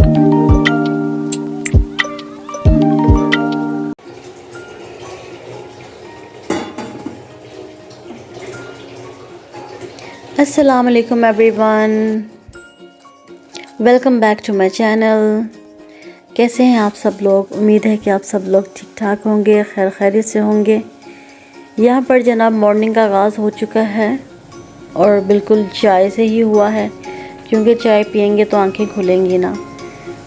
अस्सलाम वालेकुम everyone, welcome back to my channel. कैसे हैं आप सब लोग? उम्मीद है कि आप सब लोग ठीक ठाक होंगे, खैर खैरियत से होंगे। यहाँ पर जनाब मॉर्निंग का आगाज़ हो चुका है और बिल्कुल चाय से ही हुआ है, क्योंकि चाय पियेंगे तो आंखें खुलेंगी ना।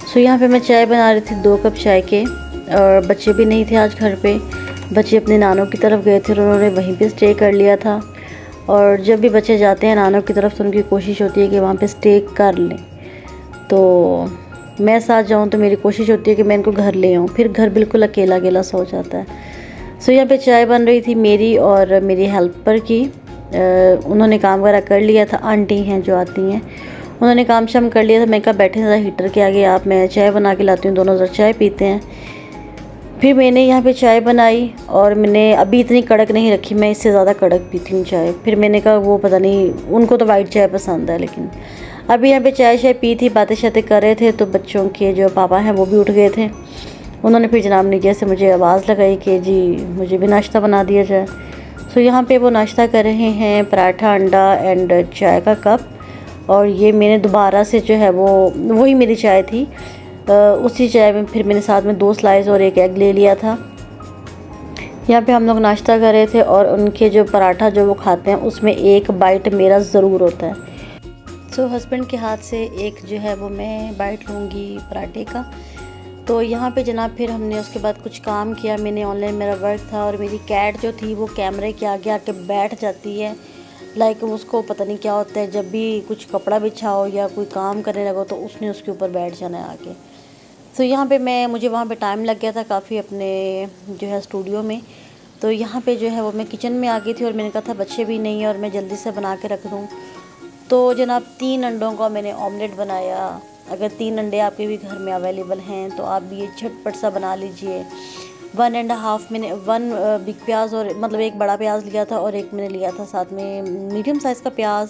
सो यहाँ पे मैं चाय बना रही थी 2 कप चाय के, और बच्चे भी नहीं थे आज घर पे। बच्चे अपने नानों की तरफ गए थे और उन्होंने वहीं पे स्टे कर लिया था। और जब भी बच्चे जाते हैं नानों की तरफ तो उनकी कोशिश होती है कि वहाँ पे स्टे कर लें। तो मैं साथ जाऊँ तो मेरी कोशिश होती है कि मैं इनको घर ले आऊँ, फिर घर बिल्कुल अकेला अकेला सा हो जाता है। सो यहाँ पे चाय बन रही थी मेरी और मेरी हेल्पर की। उन्होंने काम वगैरह कर लिया था, आंटी हैं जो आती हैं, उन्होंने काम शाम कर लिया था। मैं कहा बैठे ज़रा हीटर के आगे आप, मैं चाय बना के लाती हूँ, दोनों ज़रा चाय पीते हैं। फिर मैंने यहाँ पे चाय बनाई और मैंने अभी इतनी कड़क नहीं रखी, मैं इससे ज़्यादा कड़क पीती हूँ चाय। फिर मैंने कहा वो पता नहीं, उनको तो वाइट चाय पसंद है, लेकिन अभी यहाँ पे चाय पी थी, बातें शातें कर रहे थे। तो बच्चों के जो पापा हैं वो भी उठ गए थे। उन्होंने फिर जनाब नीचे से मुझे आवाज़ लगाई कि जी मुझे भी नाश्ता बना दिया जाए। सो यहाँ पे वो नाश्ता कर रहे हैं, पराठा, अंडा एंड चाय का कप। और ये मैंने दोबारा से जो है वो वही मेरी चाय थी, उसी चाय में फिर मैंने साथ में 2 स्लाइस और 1 एग ले लिया था। यहाँ पे हम लोग नाश्ता कर रहे थे और उनके जो पराठा जो वो खाते हैं उसमें 1 बाइट मेरा ज़रूर होता है। सो हस्बैंड के हाथ से एक जो है वो मैं बाइट लूँगी पराठे का। तो यहाँ पे जनाब फिर हमने उसके बाद कुछ काम किया, मैंने ऑनलाइन मेरा वर्क था। और मेरी कैट जो थी वो कैमरे के आगे आके बैठ जाती है, लाइक उसको पता नहीं क्या होता है, जब भी कुछ कपड़ा बिछाओ या कोई काम करने लगो तो उसने उसके ऊपर बैठ जाना है आके। तो यहाँ पे मुझे वहाँ पे टाइम लग गया था काफ़ी अपने जो है स्टूडियो में। तो यहाँ पे जो है वो मैं किचन में आ गई थी और मैंने कहा था बच्चे भी नहीं है और मैं जल्दी से बना के रख दूँ। तो जनाब 3 अंडों का मैंने ऑमलेट बनाया। अगर 3 अंडे आपके भी घर में अवेलेबल हैं तो आप भी ये झटपट सा बना लीजिए। 1.5 मैंने 1 बिग प्याज और मतलब 1 बड़ा प्याज लिया था और 1 मैंने लिया था साथ में मीडियम साइज़ का प्याज।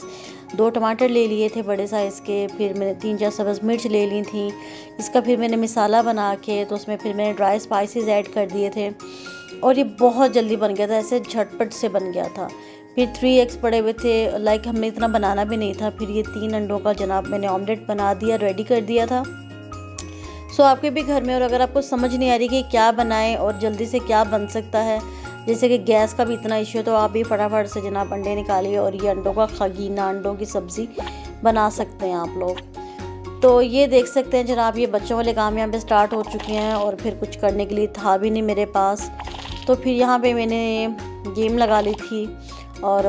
2 टमाटर ले लिए थे बड़े साइज़ के। फिर मैंने 3-4 सब्ज़ मिर्च ले ली थी। इसका फिर मैंने मसाला बना के तो उसमें फिर मैंने ड्राई स्पाइसेस ऐड कर दिए थे और ये बहुत जल्दी बन गया था, ऐसे झटपट से बन गया था। फिर 3 एग्स पड़े हुए थे, लाइक हमें इतना बनाना भी नहीं था। फिर ये 3 अंडों का जनाब मैंने ऑमलेट बना दिया, रेडी कर दिया था। सो आपके भी घर में, और अगर आपको समझ नहीं आ रही कि क्या बनाएं और जल्दी से क्या बन सकता है, जैसे कि गैस का भी इतना इशू है, तो आप भी फटाफट से जनाब अंडे निकालिए और ये अंडों का खगीना, अंडों की सब्ज़ी बना सकते हैं आप लोग। तो ये देख सकते हैं जनाब, ये बच्चों वाले काम यहाँ पे स्टार्ट हो चुके हैं और फिर कुछ करने के लिए था भी नहीं मेरे पास। तो फिर यहाँ पे मैंने गेम लगा ली थी और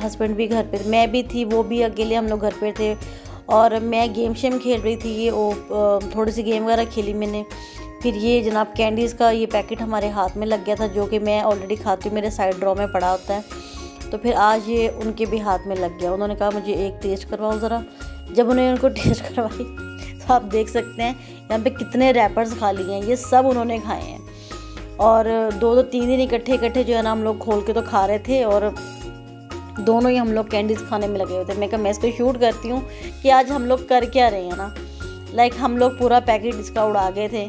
हस्बैंड भी घर पे, मैं भी थी, वो भी अकेले, हम लोग घर पे थे। और मैं गेम शेम खेल रही थी, ये थोड़ी सी गेम वगैरह खेली मैंने। फिर ये जनाब कैंडीज़ का ये पैकेट हमारे हाथ में लग गया था, जो कि मैं ऑलरेडी खाती हूँ, मेरे साइड ड्रॉ में पड़ा होता है। तो फिर आज ये उनके भी हाथ में लग गया। उन्होंने कहा मुझे एक टेस्ट करवाओ ज़रा। जब उन्होंने उनको टेस्ट करवाई तो आप देख सकते हैं यहाँ पे कितने रैपर्स खा लिए हैं, ये सब उन्होंने खाए हैं। और 2-3 दिन इकट्ठे जो है ना हम लोग खोल के तो खा रहे थे और दोनों ही हम लोग कैंडीज़ खाने में लगे हुए थे। मैं कहा मैं इसको शूट करती हूँ कि आज हम लोग कर क्या रहे हैं ना। लाइक हम लोग पूरा पैकेट इसका उड़ा गए थे,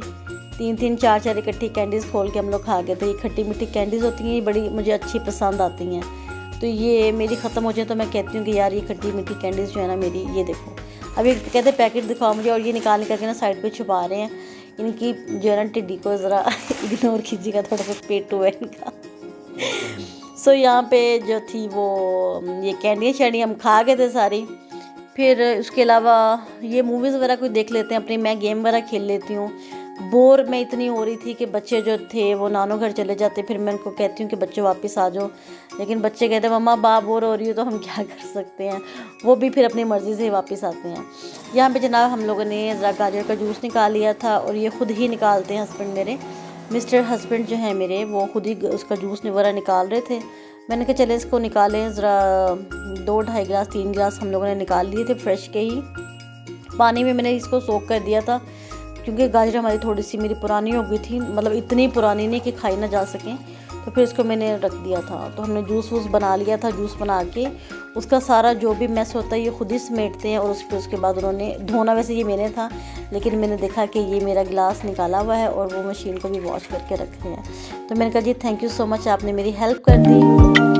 3-3 4-4 इकट्ठी कैंडीज़ खोल के हम लोग खा गए थे। ये खट्टी मीठी कैंडीज़ होती हैं, ये बड़ी मुझे अच्छी पसंद आती हैं। तो ये मेरी ख़त्म हो जाए तो मैं कहती हूँ कि यार ये खट्टी मीठी कैंडीज़ जो है ना मेरी, ये देखो। अभी कहते पैकेट दिखाओ मुझे, और ये निकाल करके ना साइड पर छुपा रहे हैं। इनकी जो है ना टिड्डी को ज़रा इग्नोर कीजिएगा, थोड़ा सा पेट हुआ है इनका। सो यहाँ पे जो थी वो ये कैंडी हम खा गए थे सारी। फिर उसके अलावा ये मूवीज़ वगैरह कोई देख लेते हैं अपनी, मैं गेम वगैरह खेल लेती हूँ। बोर मैं इतनी हो रही थी कि बच्चे जो थे वो नानों घर चले जाते, फिर मैं उनको कहती हूँ कि बच्चों वापस आ जाओ, लेकिन बच्चे कहते हैं मम्मा बा बोर हो रही हो, तो हम क्या कर सकते हैं, वो भी फिर अपनी मर्ज़ी से वापस आते हैं। यहाँ पे जनाब हम लोगों ने ज़रा गाजर का जूस निकाल लिया था और ये खुद ही निकालते हैं हस्बैंड मेरे, मिस्टर हस्बैंड जो है मेरे, वो खुद ही उसका जूस वगैरह निकाल रहे थे। मैंने कहा चले इसको निकालें ज़रा, 2-2.5 गिलास 3 गिलास हम लोगों ने निकाल लिए थे फ्रेश के ही। पानी में मैंने इसको सोक कर दिया था क्योंकि गाजर हमारी थोड़ी सी मेरी पुरानी हो गई थी, मतलब इतनी पुरानी नहीं कि खाई ना जा सकें। तो फिर इसको मैंने रख दिया था। तो हमने जूस वूस बना लिया था। जूस बना के उसका सारा जो भी मैस होता है ये खुद ही समेटते हैं। और उसके बाद उन्होंने धोना, वैसे ये मैंने था, लेकिन मैंने देखा कि ये मेरा गिलास निकाला हुआ है और वो मशीन को भी वॉश करके रख रहे हैं। तो मैंने कहा जी थैंक यू सो मच, आपने मेरी हेल्प कर दी।